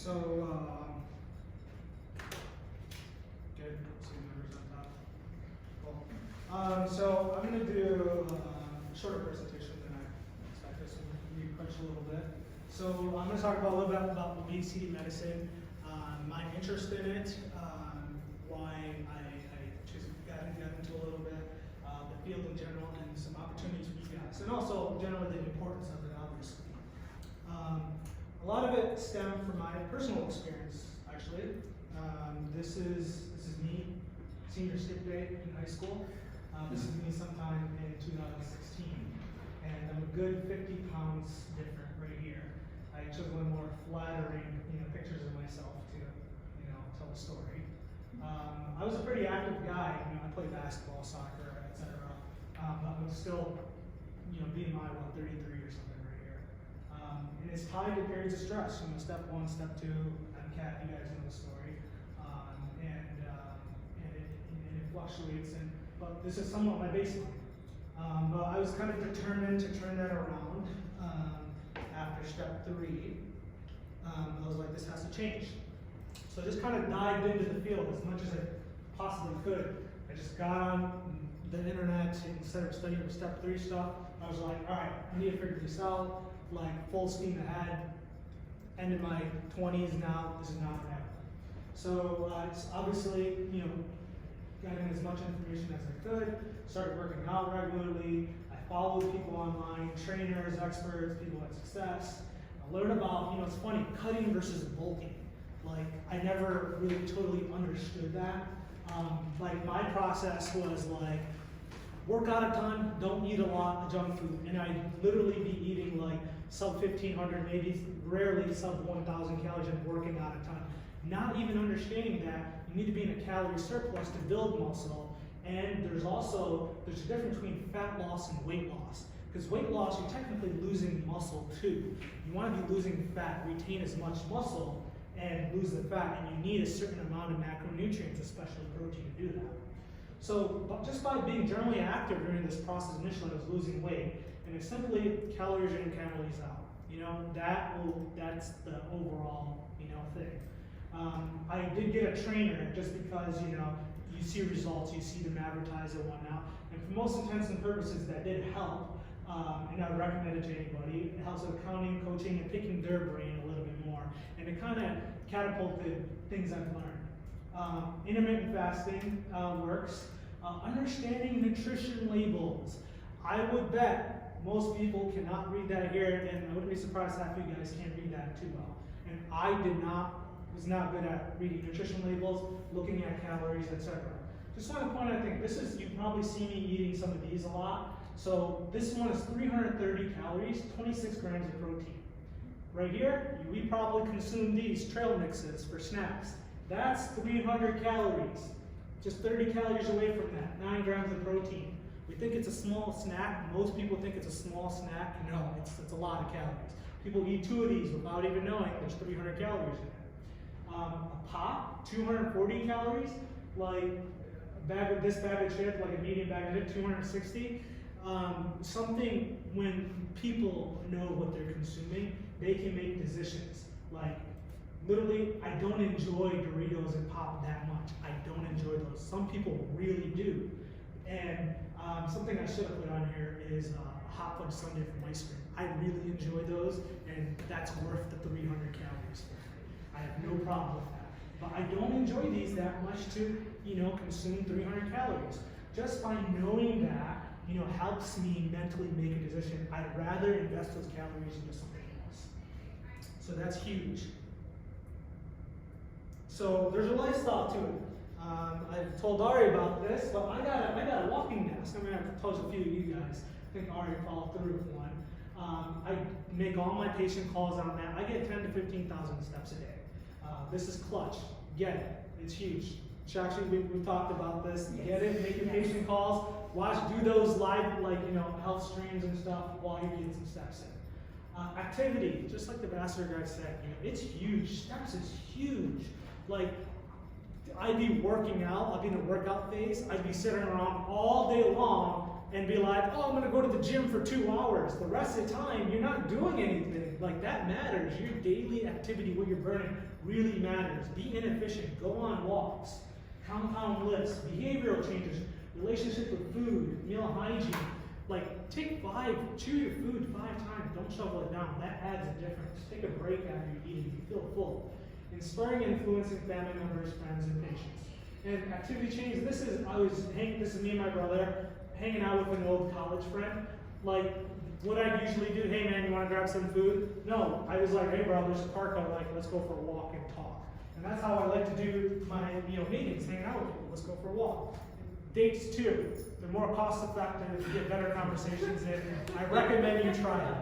Good. See the numbers on top. Cool. So I'm going to do a shorter presentation than I expected, so we crunch a little bit. So I'm going to talk about a little bit about obesity medicine, my interest in it, why I just got into a little bit, the field in general, and some opportunities for you guys, and also generally the importance of it, obviously. A lot of it stemmed from my personal experience, actually. This is me, senior skip day in high school. This is me sometime in 2016, and I'm a good 50 pounds different right here. I took one more flattering, pictures of myself to, tell the story. I was a pretty active guy. I played basketball, soccer, etc. But I'm still, being my 33 or something right here. And it's tied to periods of stress. Step 1, step 2. I'm Cat. You guys know the story. And it fluctuates. But this is somewhat my baseline. But I was kind of determined to turn that around after step 3. I was like, this has to change. So I just kind of dived into the field as much as I possibly could. I just got on the internet instead of studying for step 3 stuff. I was like, all right, I need to figure this out. Like full steam ahead. End of my 20s now. This is not what happened. So it's obviously, got in as much information as I could. Started working out regularly. I followed people online, trainers, experts, people at success. I learned about, it's funny, cutting versus bulking. Like, I never really totally understood that. Like, my process was like, work out a ton, don't eat a lot of junk food. And I'd literally be eating like sub 1,500, maybe rarely sub 1,000 calories and working out a ton. Not even understanding that you need to be in a calorie surplus to build muscle. And there's a difference between fat loss and weight loss. Because weight loss, you're technically losing muscle too. You want to be losing fat, retain as much muscle, and lose the fat. And you need a certain amount of macronutrients, especially protein, to do that. So just by being generally active during this process, initially I was losing weight, and it's simply calories in, calories out. That's the overall thing. I did get a trainer just because you see results, you see them advertised and whatnot, and for most intents and purposes that did help. And I would recommend it to anybody. It helps with accounting, coaching, and picking their brain a little bit more, and it kind of catapulted things I've learned. Intermittent fasting works. Understanding nutrition labels. I would bet most people cannot read that here, and I wouldn't be surprised half of you guys can't read that too well. And I was not good at reading nutrition labels, looking at calories, etc. Just want to point out, you probably see me eating some of these a lot. So this one is 330 calories, 26 grams of protein. Right here, we probably consume these trail mixes for snacks. That's 300 calories. Just 30 calories away from that, 9 grams of protein. We think it's a small snack. Most people think it's a small snack. No, it's a lot of calories. People eat 2 of these without even knowing there's 300 calories in it. A pop, 240 calories. Like this bag of chips, like a medium bag of chips, 260. Something when people know what they're consuming, they can make decisions. Like, literally, I don't enjoy Doritos and pop that much. I don't enjoy those. Some people really do. And something I should have put on here is a hot fudge sundae from ice cream. I really enjoy those, and that's worth the 300 calories for me. I have no problem with that. But I don't enjoy these that much to, consume 300 calories. Just by knowing that, helps me mentally make a decision. I'd rather invest those calories into something else. So that's huge. So there's a lifestyle to it. I've told Ari about this, but I got a walking desk. I mean, I've told a few of you guys. I think Ari followed through with one. I make all my patient calls on that. I get 10 to 15,000 steps a day. This is clutch. Get it. It's huge. Actually, we talked about this. Get it. Make your patient calls. Do those live, health streams and stuff while you're getting some steps in. Activity, just like the vascular guy said, it's huge. Steps is huge. Like, I'd be working out, I'd be in the workout phase, I'd be sitting around all day long and be like, oh, I'm gonna go to the gym for 2 hours. The rest of the time, you're not doing anything. Like, that matters. Your daily activity, what you're burning, really matters. Be inefficient, go on walks, compound lifts, behavioral changes, relationship with food, meal hygiene. Like, chew your food 5 times, don't shovel it down. That adds a difference. Take a break after you eat it, you feel full. Inspiring and influencing family members, friends, and patients. And activity change, this is me and my brother hanging out with an old college friend. Like, what I usually do, hey man, you wanna grab some food? No, I was like, hey bro, there's a park, let's go for a walk and talk. And that's how I like to do my meetings, hanging out with people, let's go for a walk. Dates too, they're more cost effective, you get better conversations in. I recommend you try it.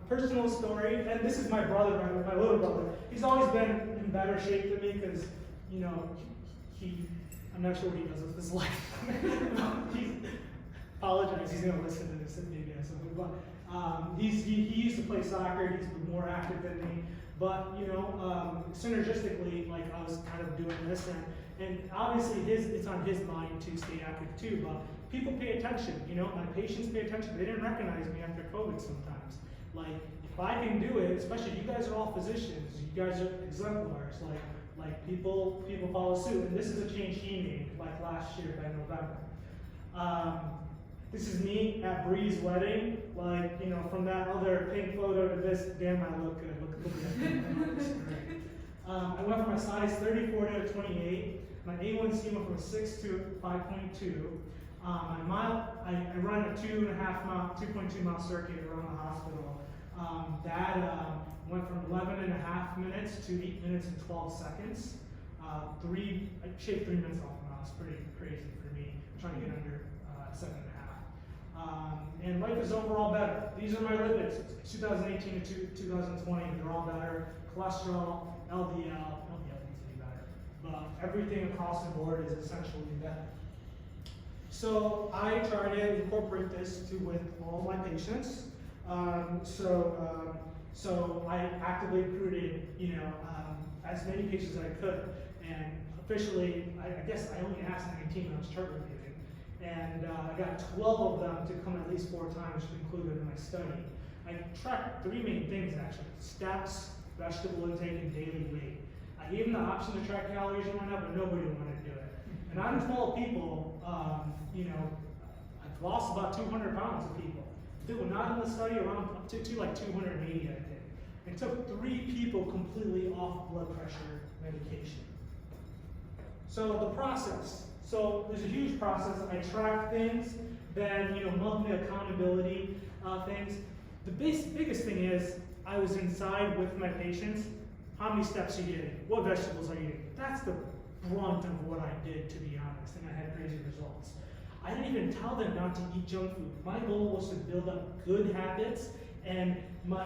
Personal story, and this is my brother, my little brother. He's always been in better shape than me because, I'm not sure what he does with his life. Apologize, he's gonna listen to this maybe at some point. But he used to play soccer, he's more active than me. But synergistically, like I was kind of doing this, and obviously it's on his mind to stay active too. But people pay attention, my patients pay attention. They didn't recognize me after COVID sometimes. Like if I can do it, especially you guys are all physicians, you guys are exemplars. Like people follow suit, and this is a change he made like last year by November. This is me at Bree's wedding. Like, from that other pink photo to this, damn, I look good. Look at that. I went from a size 34 to a 28. My A1C went from a 6 to 5.2. I run a 2.2 mile circuit around the hospital. That went from 11.5 minutes to 8 minutes and 12 seconds. I shaved 3 minutes off a mile. It's pretty crazy for me. I'm trying to get under 7.5. And life is overall better. These are my lipids, 2018 to 2020, they're all better. Cholesterol, LDL needs to be better. But everything across the board is essentially better. So I try to incorporate this with all my patients. So I actively recruited, as many patients as I could. And officially, I guess I only asked 19 when I was chart reviewing. And I got 12 of them to come at least 4 times to include in my study. I tracked 3 main things actually: steps, vegetable intake, and daily weight. I gave them the option to track calories and whatnot, but nobody wanted to do it. And out of 12 people, I've lost about 200 pounds of people. They were not in the study, around up to like 280, I think. It took 3 people completely off blood pressure medication. So the process. So there's a huge process. I track things, then monthly accountability things. The biggest thing is I was inside with my patients. How many steps are you getting? What vegetables are you eating? That's the brunt of what I did, to be honest, and I had crazy results. I didn't even tell them not to eat junk food. My goal was to build up good habits, and my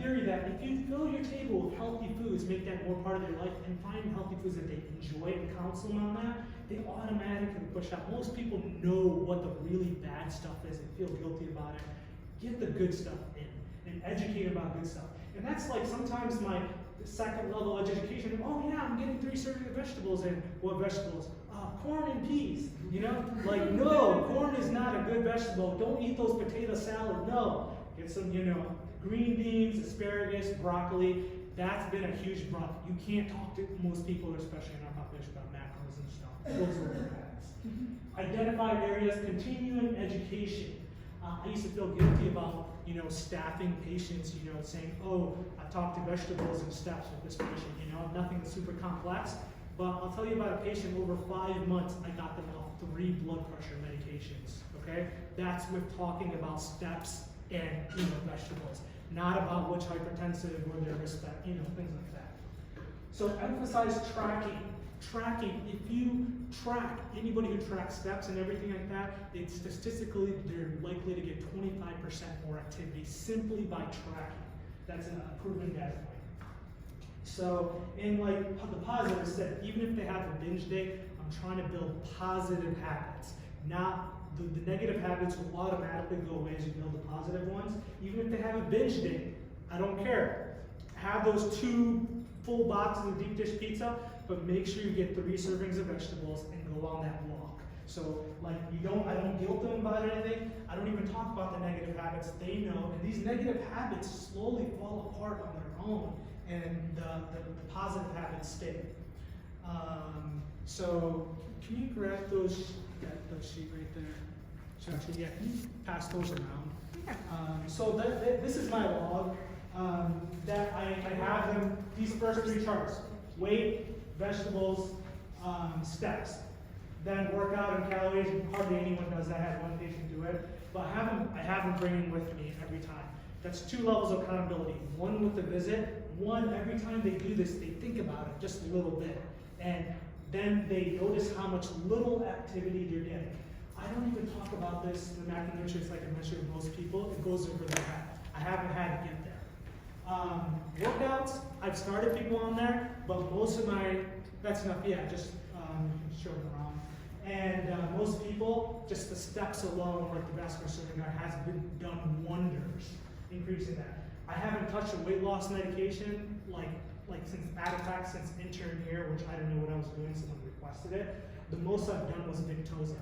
theory that if you fill your table with healthy foods, make that more part of their life, and find healthy foods that they enjoy and counsel them on that, they automatically push out. Most people know what the really bad stuff is and feel guilty about it. Get the good stuff in and educate about good stuff. And that's like sometimes my second level education. Oh yeah, I'm getting 3 servings of vegetables in. What vegetables? Corn and peas. No, corn is not a good vegetable. Don't eat those potato salad. No, get some, green beans, asparagus, broccoli. That's been a huge brunt. You can't talk to most people, especially in our population, about macros and stuff. Those are the facts. Identify areas, continuing education. I used to feel guilty about, staffing patients, saying, oh, I talked to vegetables and steps with this patient, nothing super complex. But I'll tell you about a patient over 5 months, I got them off 3 blood pressure medications, okay? That's with talking about steps and, vegetables, not about which hypertensive or their risk, things like that. So emphasize tracking. Tracking, if you track, anybody who tracks steps and everything like that, it's statistically, they're likely to get 25% more activity simply by tracking. That's a proven data point. So, in the positive said, even if they have a binge day, I'm trying to build positive habits. Not the negative habits will automatically go away as you build the positive ones. Even if they have a binge day, I don't care. Have those 2 full boxes of deep dish pizza, but make sure you get 3 servings of vegetables and go on that walk. So, I don't guilt them about anything. I don't even talk about the negative habits. They know, and these negative habits slowly fall apart on their own. and the positive habits stay. So can you grab those sheet right there? Actually, yeah, can you pass those around? So this is my log that I have them, these first three charts: weight, vegetables, steps. Then workout and calories. Hardly anyone does that. I had one patient do it, but I have them bringing with me every time. That's 2 levels of accountability. One with the visit. One, every time they do this, they think about it just a little bit, and then they notice how much little activity they're getting. I don't even talk about this, the macronutrients, like I mentioned with most people. It goes over their head. I haven't had to get there. Workouts, I've started people on there, but most of my, that's enough, yeah, just show them around. And most people, just the steps alone, like the vascular surgery guy, has been done wonders increasing that. I haven't touched a weight loss medication like since Atifax, since intern here, which I didn't know what I was doing, someone requested it. The most I've done was Victoza.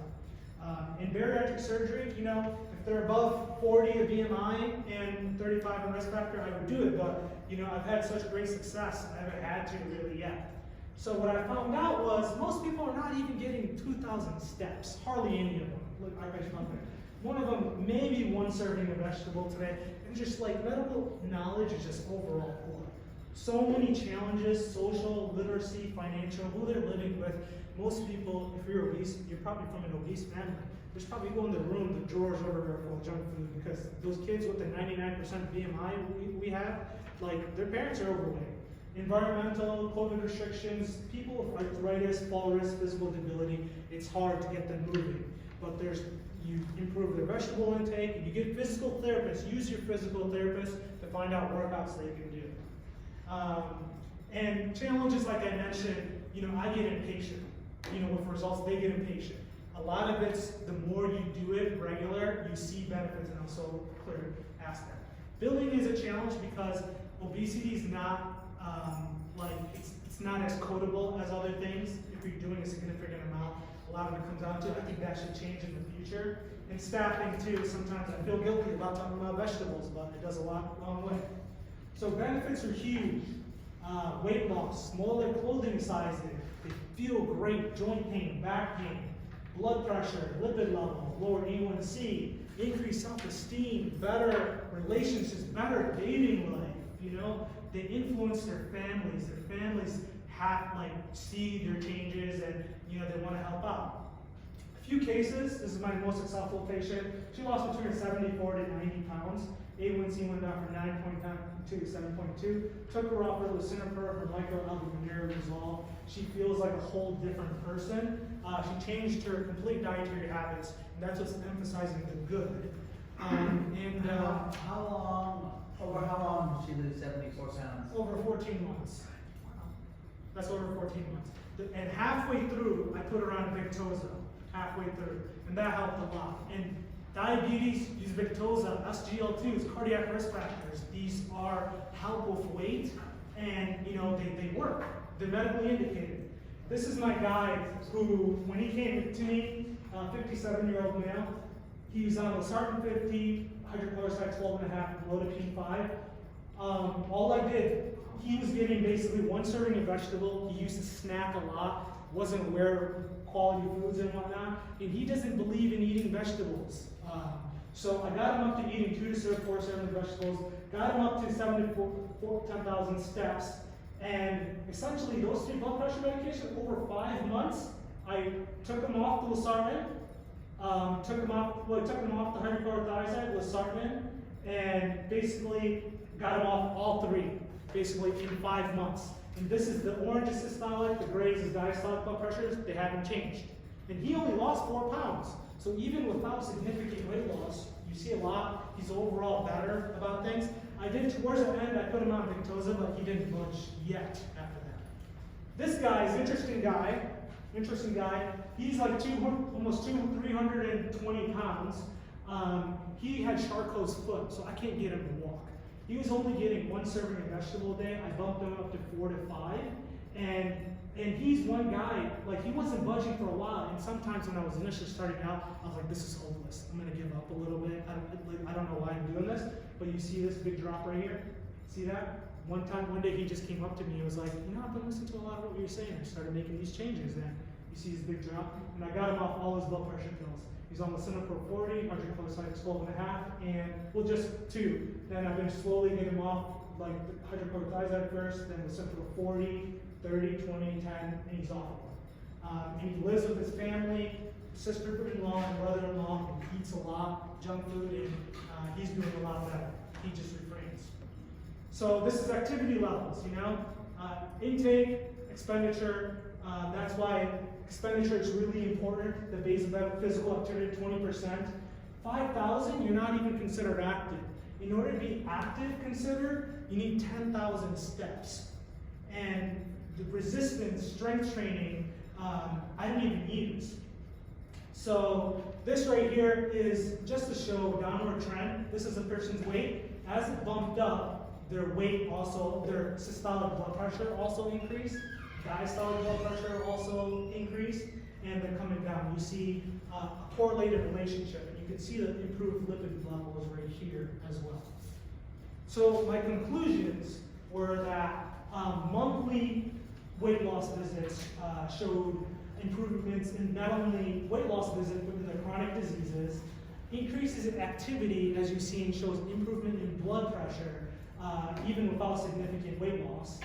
In bariatric surgery, you know, if they're above 40 of BMI and 35 in risk factor, I would do it, but you know, I've had such great success, I haven't had to really yet. So what I found out was most people are not even getting 2,000 steps, hardly any of them. Look, I bet you one of them, maybe 1 serving of vegetable today, and just like medical knowledge is just overall poor. So many challenges, social, literacy, financial, who they're living with. Most people, if you're obese, you're probably from an obese family. There's probably people in the room, the drawers over there full of junk food, because those kids with the 99% BMI we have, like their parents are overweight. Environmental, COVID restrictions, people with arthritis, fall risk, physical debility, it's hard to get them moving. But you improve their vegetable intake, and you get physical therapists, use your physical therapist to find out workouts they can do. And challenges, like I mentioned, you know, I get impatient. You know, with results, they get impatient. A lot of it's the more you do it regular, you see benefits, and also clear aspect. Building is a challenge because obesity is not it's not as codable as other things. If you're doing a significant amount, a lot of it comes down to. I think that should change in the future. And staffing too. Sometimes I feel guilty about talking about vegetables, but it does a long way. So benefits are huge. Weight loss, smaller clothing sizes, they feel great, joint pain, back pain, blood pressure, lipid level, lower A1C, increased self-esteem, better relationships, better dating life, you know, they influence their families have, see their changes and, you know, they want to help out. A few cases, this is my most successful patient, she lost between 74 to 90 pounds. A1C went down from 9.9 to 7.2. Took her off her lisinopril, her microalbuminuria resolved. She feels like a whole different person. She changed her complete dietary habits, and that's what's emphasizing the good. Over how long did she lose 74 pounds? Over 14 months. That's over 14 months. And halfway through, I put her on Victoza. Halfway through, and that helped a lot. And diabetes, use Victoza, SGLT2s, cardiac risk factors. These are help with weight, and you know they work. They're medically indicated. This is my guy who, when he came to me, 57-year-old male, he was on losartan 50, hydrochloroside 12.5, glutapine 5. All I did, he was getting basically 1 serving of vegetable. He used to snack a lot, wasn't aware of quality foods and whatnot, and he doesn't believe in eating vegetables. So I got him up to eating 2 to 4 servings of vegetables, got him up to 10,000 steps, and essentially those 3 blood pressure medications over 5 months, I took him off the losartan, took him off the hydrochlorothiazide, losartan, and basically got him off all 3, basically in 5 months. And this is the orange is systolic, the gray is diastolic blood pressures, they haven't changed. And he only lost 4 pounds. So even without significant weight loss, you see a lot, he's overall better about things. I did, towards the end, I put him on Victoza, but he didn't budge yet after that. This guy is an interesting guy. He's like almost 320 pounds. He had Charcot's foot, so I can't get him to walk. He was only getting 1 serving of vegetable a day. I bumped him up to 4 to 5. And he's one guy, like he wasn't budging for a while. And sometimes when I was initially starting out, I was like, this is hopeless. I'm gonna give up a little bit. I don't know why I'm doing this, but you see this big drop right here? See that? One day he just came up to me and was like, you know, I've been listening to a lot of what you're saying. I started making these changes, and you see his big drop, and I got him off all his blood pressure pills. He's on lisinopril 40, hydrochloride 12.5, and well, just 2. Then I've been slowly getting him off, like hydrochlorothiazide first, then lisinopril 40, 30, 20, 10, and he's off. And he lives with his family, sister-in-law and brother-in-law. He eats a lot, junk food, and he's doing a lot better. He just refrains. So this is activity levels, you know? Intake, expenditure, that's why expenditure is really important. The base of that physical activity, 20%. 5,000, you're not even considered active. In order to be active considered, you need 10,000 steps. And the resistance, strength training, I didn't even use. So this right here is just to show downward trend. This is a person's weight. As it bumped up, their weight also, their systolic blood pressure also increased. Diastolic blood pressure also increased, and they're coming down. You see a correlated relationship, and you can see the improved lipid levels right here as well. So my conclusions were that monthly weight loss visits showed improvements in not only weight loss visits, but in the chronic diseases. Increases in activity, as you've seen, shows improvement in blood pressure, even without significant weight loss.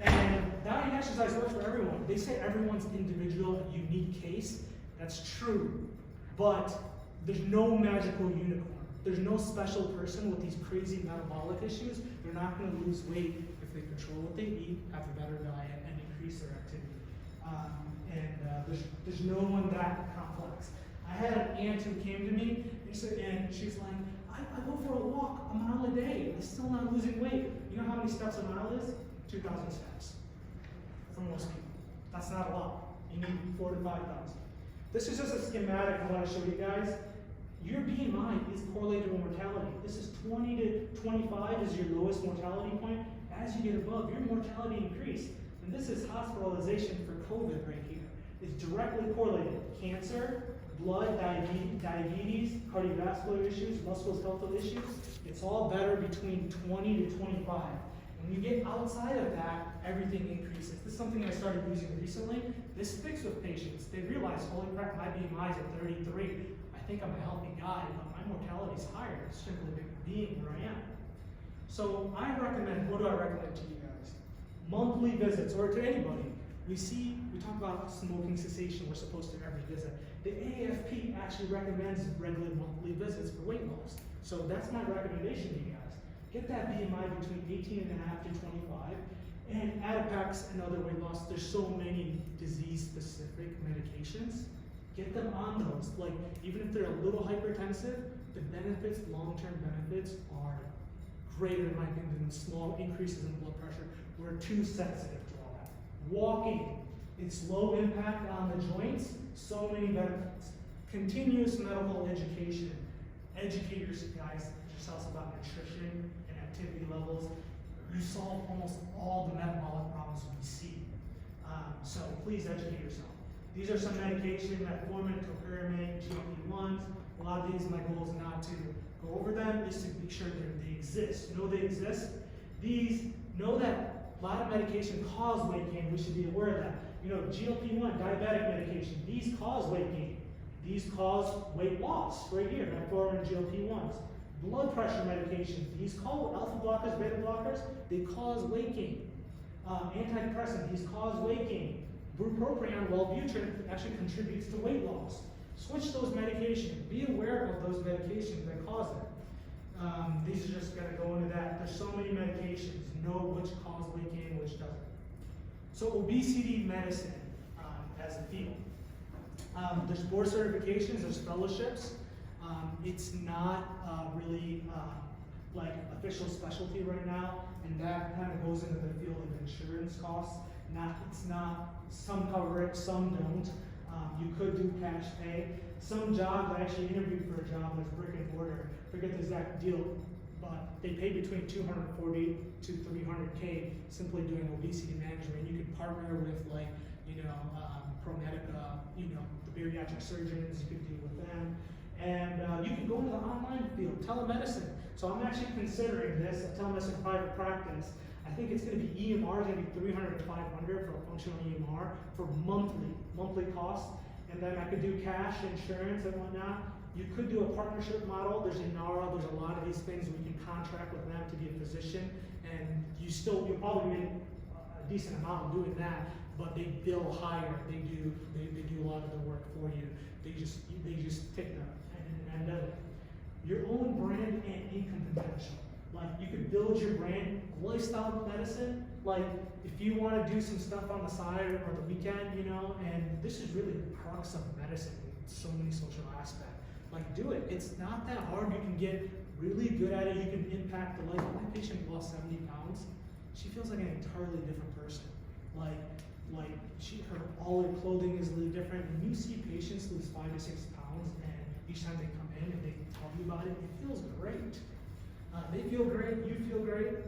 And diet and exercise works for everyone. They say everyone's individual, unique case. That's true. But there's no magical unicorn. There's no special person with these crazy metabolic issues. They're not going to lose weight if they control what they eat, have a better diet, and increase their activity. There's no one that complex. I had an aunt who came to me, and she's like, I go for a walk a mile a day. I'm still not losing weight. You know how many steps a mile is? 2,000 steps for most people. That's not a lot. You need 4,000 to 5,000. This is just a schematic I want to show you guys. Your BMI is correlated with mortality. This is 20 to 25 is your lowest mortality point. As you get above, your mortality increase. And this is hospitalization for COVID right here. It's directly correlated. Cancer, blood, diabetes, cardiovascular issues, musculoskeletal issues. It's all better between 20 to 25. When you get outside of that, everything increases. This is something I started using recently. This sticks with patients. They realize, holy crap, my BMI is at 33. I think I'm a healthy guy, but my mortality is higher. It's simply being where I am. So I recommend, what do I recommend to you guys? Monthly visits, or to anybody. We talk about smoking cessation, we're supposed to every visit. The AAFP actually recommends regular monthly visits for weight loss. So that's my recommendation to you guys. Get that BMI between 18.5 to 25, and Adipex and other weight loss, there's so many disease-specific medications. Get them on those. Like, even if they're a little hypertensive, the benefits, long-term benefits, are greater in my opinion than small increases in blood pressure. We're too sensitive to all that. Walking, it's low impact on the joints, so many benefits. Continuous medical education. Educate yourselves about nutrition and activity levels. You solve almost all the metabolic problems we see. So please educate yourself. These are some medication, metformin, topiramate, GLP-1s. A lot of these, my goal is not to go over them, is to make sure that they exist. Know they exist. These, know that a lot of medication cause weight gain. We should be aware of that. You know, GLP-1, diabetic medication, these cause weight gain. These cause weight loss, right here, metformin, GLP-1s. Blood pressure medication, these cause alpha blockers, beta blockers, they cause weight gain. Antidepressant, these cause weight gain. Bupropion, Wellbutrin, actually contributes to weight loss. Switch those medications. Be aware of those medications that cause them. These are just going to go into that. There's so many medications. Know which cause weight gain, which doesn't. So obesity medicine as a field. There's board certifications, there's fellowships. It's not really like official specialty right now, and that kind of goes into the field of insurance costs. It's not, some cover it, some don't. You could do cash pay. Some jobs, I actually interviewed for a job that's brick and mortar. Forget the exact deal, but they pay between $240 to $300K simply doing obesity management. You could partner with, like, ProMedica, the bariatric surgeons. You could deal with them, and you can go into the online field, telemedicine. So I'm actually considering this, a telemedicine private practice. I I think it's going to be EMR is going to be 300 to 500 for a functional EMR for monthly costs. And then I could do cash, insurance, and whatnot. You could do a partnership model. There's Inara, there's a lot of these things we can contract with them to be a physician, and you'll probably make a decent amount doing that, but they bill higher. They do a lot of the work for you. They just take the end of it. Your own brand and income potential. Like, you could build your brand, lifestyle medicine. Like, if you want to do some stuff on the side or the weekend, and this is really the crux of medicine in so many social aspects. Like, do it. It's not that hard. You can get really good at it. You can impact the life. My patient lost 70 pounds. She feels like an entirely different person. All her clothing is a little different. When you see patients lose 5 to 6 pounds, and each time they come in and they tell you about it, it feels great. They feel great, you feel great.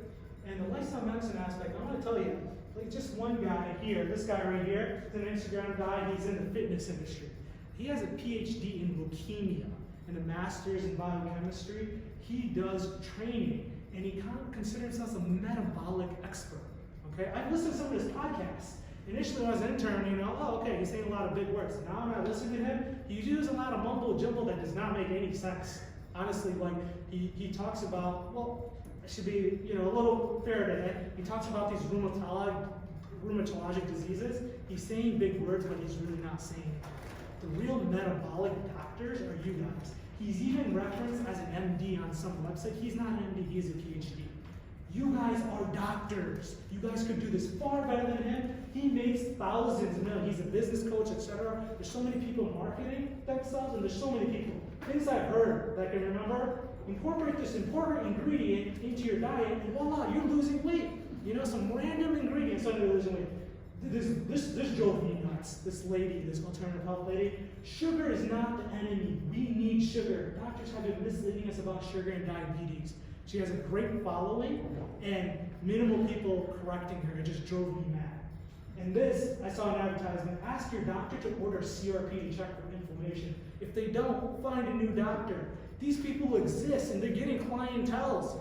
And the lifestyle medicine aspect, I want to tell you, like, just one guy here, this guy right here, is an Instagram guy, he's in the fitness industry. He has a PhD in leukemia and a master's in biochemistry. He does training, and he kind of considers himself a metabolic expert. Okay, I've listened to some of his podcasts. Initially, when I was an intern, okay, he's saying a lot of big words. Now when I listen to him, he uses a lot of mumbo jumbo that does not make any sense. Honestly, like, he talks about, well, I should be, a little fair to him. He talks about these rheumatologic diseases. He's saying big words, but he's really not saying it. The real metabolic doctors are you guys. He's even referenced as an MD on some website. He's not an MD, he's a PhD. You guys are doctors. You guys could do this far better than him. He makes thousands of millions. He's a business coach, etc. There's so many people marketing themselves, and there's so many people. Things I've heard that I can remember, incorporate this important ingredient into your diet, and voila, you're losing weight. Some random ingredient, suddenly you're losing weight. This drove me nuts. This lady, this alternative health lady. Sugar is not the enemy. We need sugar. Doctors have been misleading us about sugar and diabetes. She has a great following and minimal people correcting her. It just drove me mad. And this, I saw an advertisement, ask your doctor to order CRP to check for inflammation. If they don't, find a new doctor. These people exist and they're getting clienteles.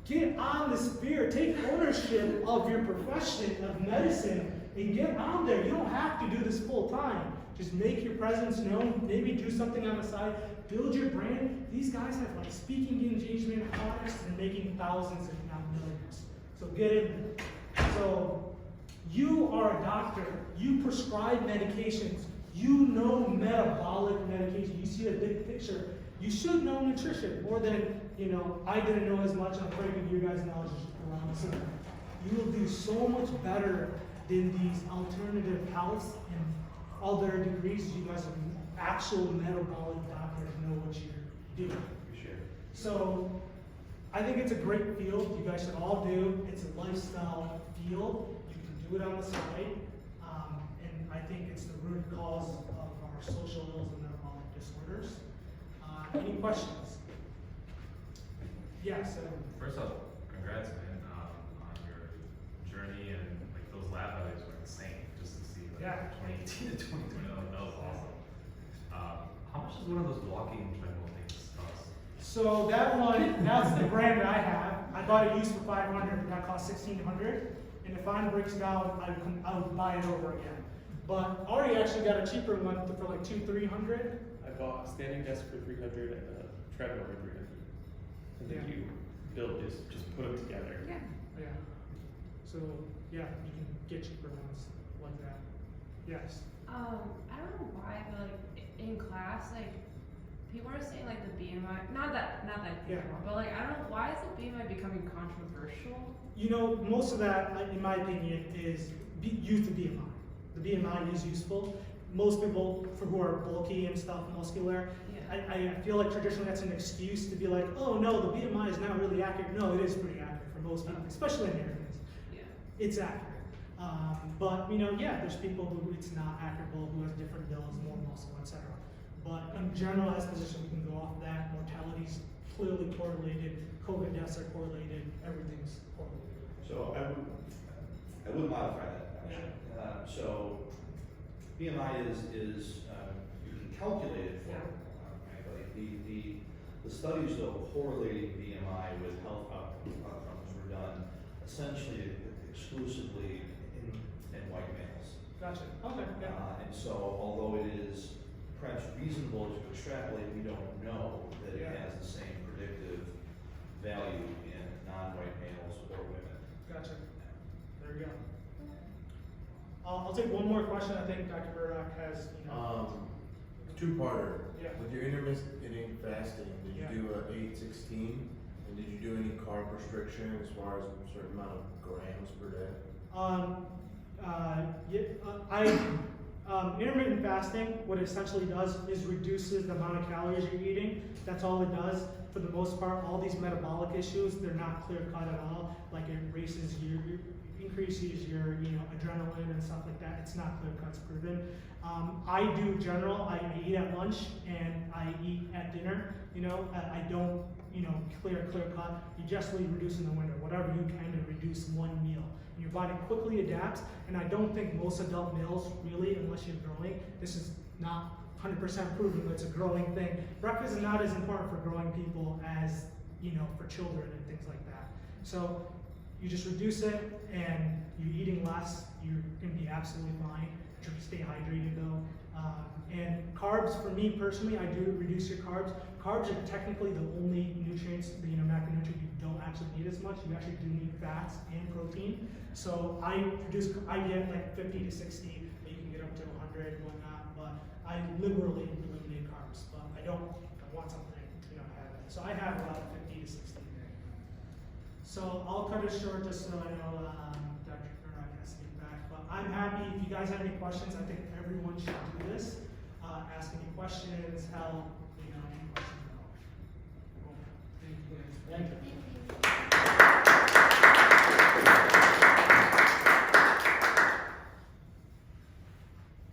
Get on the spear, take ownership of your profession of medicine and get on there. You don't have to do this full time. Just make your presence known, maybe do something on the side, build your brand. These guys have like speaking engagement products and making thousands if not millions. So get in there. So you are a doctor, you prescribe medications, you know metabolic medication, you see the big picture. You should know nutrition more than, I didn't know as much. I'm afraid of you guys' knowledge around. So you will do so much better than these alternative health and other degrees. You guys are actual metabolic doctors, know what you're doing. Sure. So I think it's a great field. You guys should all do. It's a lifestyle field. You can do it on the side. And I think it's the root cause of our social ills and metabolic disorders. Any questions? Yes. First off, congrats, man, on your journey, and like those lab values were insane. Just to see, like, 2018 to 2020, that was awesome. How much does one of those walking treadmill things cost? So that one, that's the brand that I have. I got it used for $500, and that cost $1,600. And if mine breaks down, I would buy it over again. But Ari actually got a cheaper one for like $200-300. I bought a standing desk for $300 and a treadmill for $300. And then you build this, just put them together. Yeah. So yeah, you can get cheaper ones like that. Yes. I don't know why, but like in class, like people are saying like the BMI, not that anymore, but like I don't know why is the BMI becoming controversial? Most of that, in my opinion, is use the BMI. The BMI is useful. Most people who are bulky and stuff, muscular, I feel like traditionally that's an excuse to be like, oh no, the BMI is not really accurate. No, it is pretty accurate for most people, especially Americans. Yeah. It's accurate. But there's people who it's not accurate, who has different builds, more muscle, etc. But in general, as physicians, we can go off that. Mortality's clearly correlated. COVID deaths are correlated. Everything's correlated. So I would modify that actually. So BMI is you can calculate it for the studies though correlating BMI with health outcomes were done essentially exclusively in white males. Gotcha. Okay. Yeah. And so, although it is perhaps reasonable to extrapolate, we don't know that it Yeah. has the same predictive value in non-white males or women. Gotcha. There we go. I'll take one more question. I think Dr. Burdock has, Two-parter. Yeah. With your intermittent fasting, did you Yeah. do a 8-16? And did you do any carb restriction as far as a certain amount of grams per day? Intermittent fasting, what it essentially does is reduces the amount of calories you're eating. That's all it does. For the most part, all these metabolic issues, they're not clear cut at all. Like it increases your adrenaline and stuff like that. It's not clear cut, it's proven. I do general, I eat at lunch and I eat at dinner. I don't, clear cut. You just reduce in the winter, whatever you can to reduce one meal. Your body quickly adapts, and I don't think most adult males really, unless you're growing, this is not 100% proven, but it's a growing thing. Breakfast is not as important for growing people as, for children and things like that. So you just reduce it, and you're eating less, you're gonna be absolutely fine. Stay hydrated though. And carbs, for me personally, I do reduce your carbs. Carbs are technically the only nutrients, macronutrient you don't actually need as much. You actually do need fats and protein. So I get like 50 to 60, but you can get up to 100 and whatnot. But I liberally eliminate carbs, but I want something, to have it. So I have about 50 to 60 a day. So I'll cut it short just so I know Dr. Burdock has to get back. But I'm happy. If you guys have any questions, I think everyone should do this. Ask any questions, help, any questions at all. Cool. Thank you. Thank you.